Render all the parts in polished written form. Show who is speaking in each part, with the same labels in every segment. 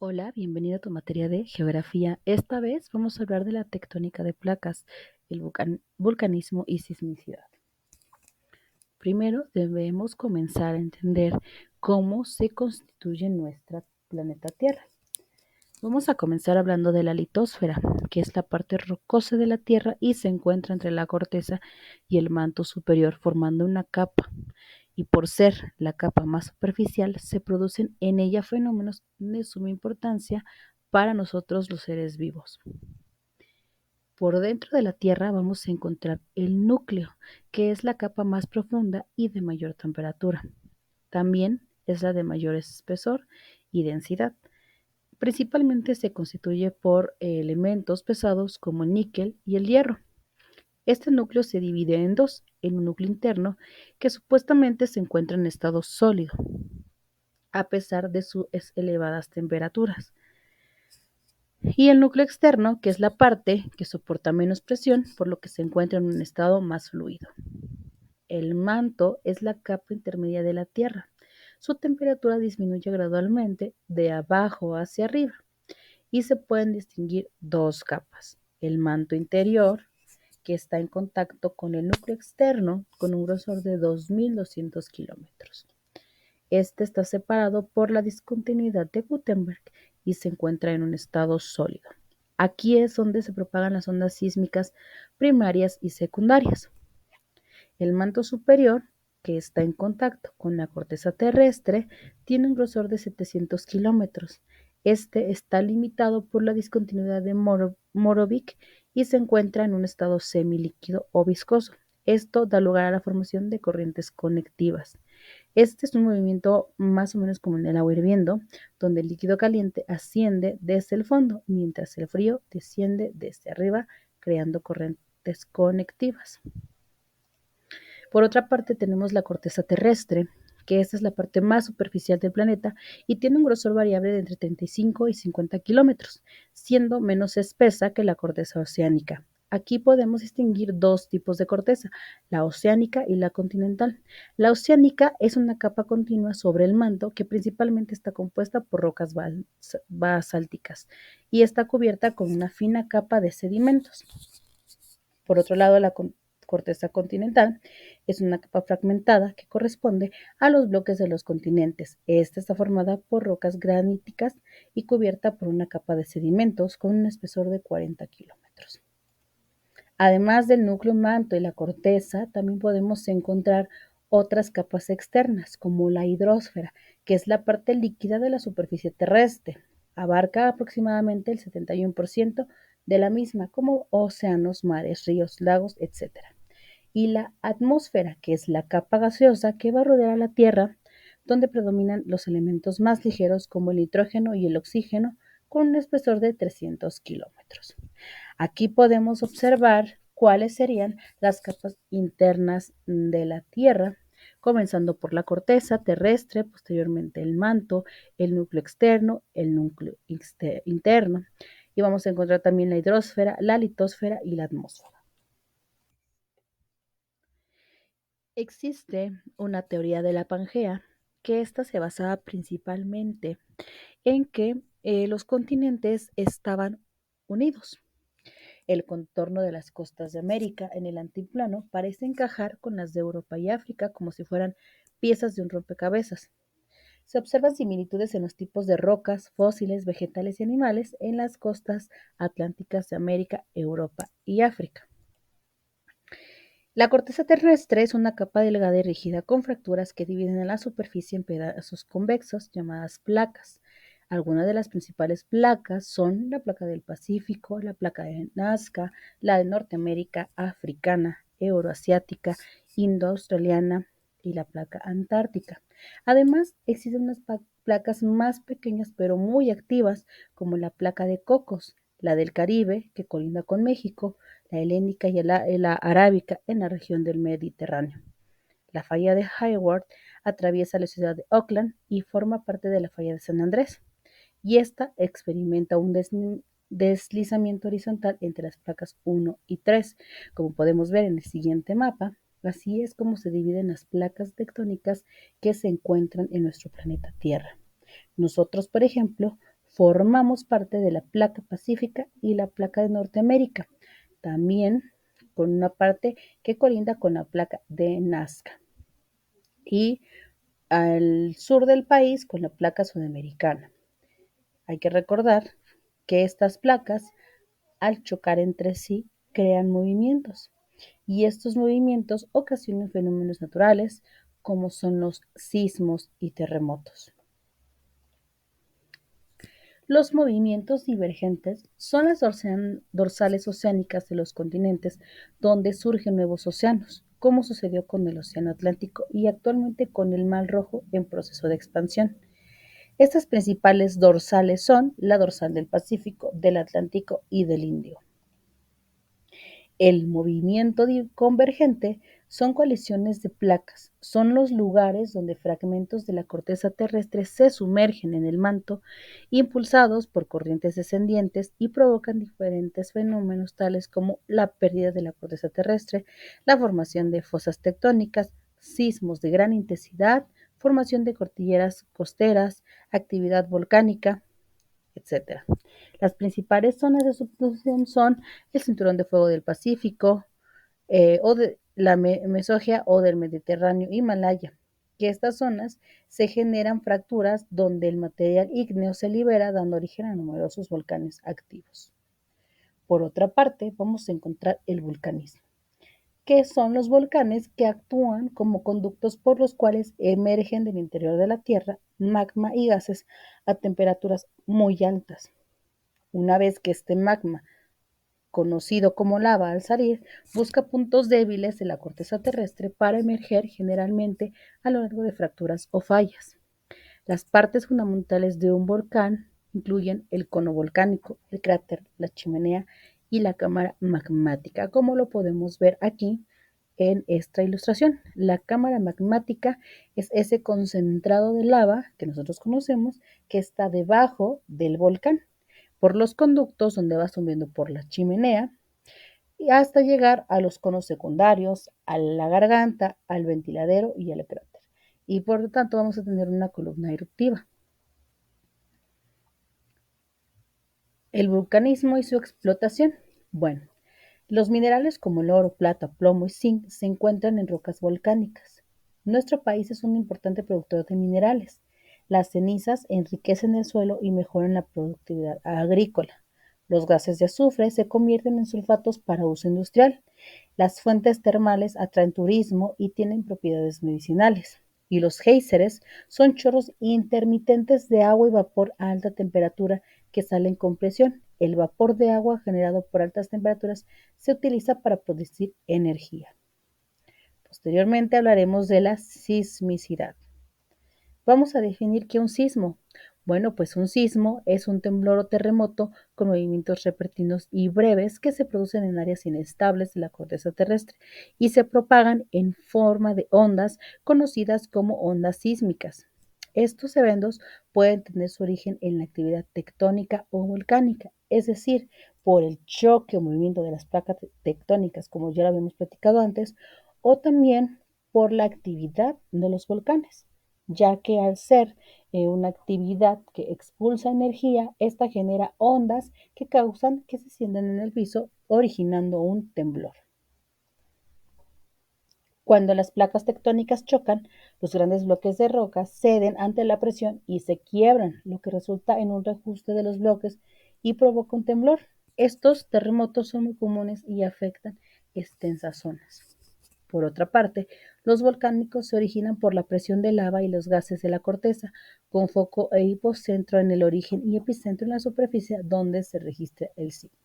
Speaker 1: Hola, bienvenido a tu materia de geografía. Esta vez vamos a hablar de la tectónica de placas, el vulcanismo y sismicidad. Primero debemos comenzar a entender cómo se constituye nuestro planeta Tierra. Vamos a comenzar hablando de la litosfera, que es la parte rocosa de la Tierra y se encuentra entre la corteza y el manto superior formando una capa. Y por ser la capa más superficial, se producen en ella fenómenos de suma importancia para nosotros los seres vivos. Por dentro de la Tierra vamos a encontrar el núcleo, que es la capa más profunda y de mayor temperatura. También es la de mayor espesor y densidad. Principalmente se constituye por elementos pesados como el níquel y el hierro. Este núcleo se divide en dos, en un núcleo interno que supuestamente se encuentra en estado sólido, a pesar de sus elevadas temperaturas, y el núcleo externo, que es la parte que soporta menos presión, por lo que se encuentra en un estado más fluido. El manto es la capa intermedia de la Tierra. Su temperatura disminuye gradualmente de abajo hacia arriba y se pueden distinguir dos capas. El manto interior, que está en contacto con el núcleo externo con un grosor de 2.200 kilómetros. Este está separado por la discontinuidad de Gutenberg y se encuentra en un estado sólido. Aquí es donde se propagan las ondas sísmicas primarias y secundarias. El manto superior, que está en contacto con la corteza terrestre, tiene un grosor de 700 kilómetros. Este está limitado por la discontinuidad de Morovich y se encuentra en un estado semilíquido o viscoso. Esto da lugar a la formación de corrientes conectivas. Este es un movimiento más o menos como el del agua hirviendo, donde el líquido caliente asciende desde el fondo, mientras el frío desciende desde arriba, creando corrientes conectivas. Por otra parte, tenemos la corteza terrestre, que esta es la parte más superficial del planeta y tiene un grosor variable de entre 35 y 50 kilómetros, siendo menos espesa que la corteza oceánica. Aquí podemos distinguir dos tipos de corteza, la oceánica y la continental. La oceánica es una capa continua sobre el manto que principalmente está compuesta por rocas basálticas y está cubierta con una fina capa de sedimentos. Por otro lado, la corteza continental es una capa fragmentada que corresponde a los bloques de los continentes. Esta está formada por rocas graníticas y cubierta por una capa de sedimentos con un espesor de 40 kilómetros. Además del núcleo manto y la corteza, también podemos encontrar otras capas externas, como la hidrosfera, que es la parte líquida de la superficie terrestre. Abarca aproximadamente el 71% de la misma, como océanos, mares, ríos, lagos, etc. Y la atmósfera, que es la capa gaseosa que va a rodear a la Tierra, donde predominan los elementos más ligeros como el nitrógeno y el oxígeno, con un espesor de 300 kilómetros. Aquí podemos observar cuáles serían las capas internas de la Tierra, comenzando por la corteza terrestre, posteriormente el manto, el núcleo externo, el núcleo interno, y vamos a encontrar también la hidrosfera, la litosfera y la atmósfera. Existe una teoría de la Pangea que esta se basaba principalmente en que los continentes estaban unidos. El contorno de las costas de América en el altiplano parece encajar con las de Europa y África como si fueran piezas de un rompecabezas. Se observan similitudes en los tipos de rocas, fósiles, vegetales y animales en las costas atlánticas de América, Europa y África. La corteza terrestre es una capa delgada y rígida con fracturas que dividen a la superficie en pedazos convexos llamadas placas. Algunas de las principales placas son la placa del Pacífico, la placa de Nazca, la de Norteamérica, africana, euroasiática, indo-australiana y la placa antártica. Además, existen unas placas más pequeñas pero muy activas como la placa de Cocos, la del Caribe, que colinda con México, la helénica y la arábica en la región del Mediterráneo. La falla de Hayward atraviesa la ciudad de Auckland y forma parte de la falla de San Andrés, y esta experimenta un deslizamiento horizontal entre las placas 1 y 3, como podemos ver en el siguiente mapa. Así es como se dividen las placas tectónicas que se encuentran en nuestro planeta Tierra. Nosotros, por ejemplo, Formamos parte de la placa pacífica y la placa de Norteamérica, también con una parte que colinda con la placa de Nazca y al sur del país con la placa sudamericana. Hay que recordar que estas placas, al chocar entre sí, crean movimientos y estos movimientos ocasionan fenómenos naturales como son los sismos y terremotos. Los movimientos divergentes son las dorsales oceánicas de los continentes donde surgen nuevos océanos, como sucedió con el Océano Atlántico y actualmente con el Mar Rojo en proceso de expansión. Estas principales dorsales son la dorsal del Pacífico, del Atlántico y del Índico. El movimiento convergente son colisiones de placas, son los lugares donde fragmentos de la corteza terrestre se sumergen en el manto, impulsados por corrientes descendientes y provocan diferentes fenómenos tales como la pérdida de la corteza terrestre, la formación de fosas tectónicas, sismos de gran intensidad, formación de cordilleras costeras, actividad volcánica, etcétera. Las principales zonas de subducción son el Cinturón de Fuego del Pacífico, o de la Mesogia o del Mediterráneo, Himalaya, que estas zonas se generan fracturas donde el material ígneo se libera, dando origen a numerosos volcanes activos. Por otra parte, vamos a encontrar el vulcanismo, que son los volcanes que actúan como conductos por los cuales emergen del interior de la Tierra magma y gases a temperaturas muy altas. Una vez que este magma, conocido como lava al salir, busca puntos débiles de la corteza terrestre para emerger generalmente a lo largo de fracturas o fallas. Las partes fundamentales de un volcán incluyen el cono volcánico, el cráter, la chimenea y la cámara magmática, como lo podemos ver aquí en esta ilustración. La cámara magmática es ese concentrado de lava que nosotros conocemos que está debajo del volcán por los conductos donde va subiendo por la chimenea y hasta llegar a los conos secundarios, a la garganta, al ventiladero y al cráter. Y por lo tanto vamos a tener una columna eruptiva. El vulcanismo y su explotación. Bueno, los minerales como el oro, plata, plomo y zinc se encuentran en rocas volcánicas. Nuestro país es un importante productor de minerales. Las cenizas enriquecen el suelo y mejoran la productividad agrícola. Los gases de azufre se convierten en sulfatos para uso industrial. Las fuentes termales atraen turismo y tienen propiedades medicinales. Y los géiseres son chorros intermitentes de agua y vapor a alta temperatura que salen con presión. El vapor de agua generado por altas temperaturas se utiliza para producir energía. Posteriormente hablaremos de la sismicidad. Vamos a definir qué es un sismo. Bueno, pues un sismo es un temblor o terremoto con movimientos repentinos y breves que se producen en áreas inestables de la corteza terrestre y se propagan en forma de ondas conocidas como ondas sísmicas. Estos eventos pueden tener su origen en la actividad tectónica o volcánica, es decir, por el choque o movimiento de las placas tectónicas, como ya lo habíamos platicado antes, o también por la actividad de los volcanes, ya que al ser una actividad que expulsa energía, esta genera ondas que causan que se sientan en el piso, originando un temblor. Cuando las placas tectónicas chocan, los grandes bloques de roca ceden ante la presión y se quiebran, lo que resulta en un reajuste de los bloques y provoca un temblor. Estos terremotos son muy comunes y afectan extensas zonas. Por otra parte, los volcánicos se originan por la presión de lava y los gases de la corteza, con foco e hipocentro en el origen y epicentro en la superficie donde se registra el sismo.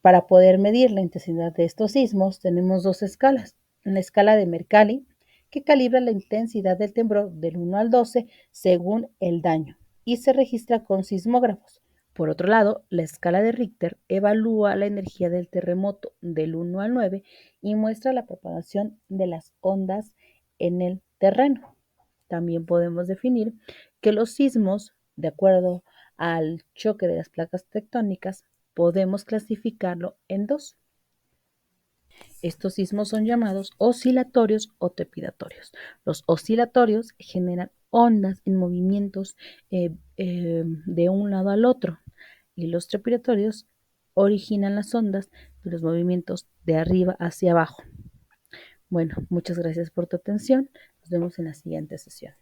Speaker 1: Para poder medir la intensidad de estos sismos tenemos dos escalas. La escala de Mercalli, que calibra la intensidad del temblor del 1 al 12 según el daño y se registra con sismógrafos. Por otro lado, la escala de Richter evalúa la energía del terremoto del 1 al 9 y muestra la propagación de las ondas en el terreno. También podemos definir que los sismos, de acuerdo al choque de las placas tectónicas, podemos clasificarlo en dos. Estos sismos son llamados oscilatorios o trepidatorios. Los oscilatorios generan ondas en movimientos de un lado al otro y los trepidatorios originan las ondas de los movimientos de arriba hacia abajo. Bueno, muchas gracias por tu atención. Nos vemos en la siguiente sesión.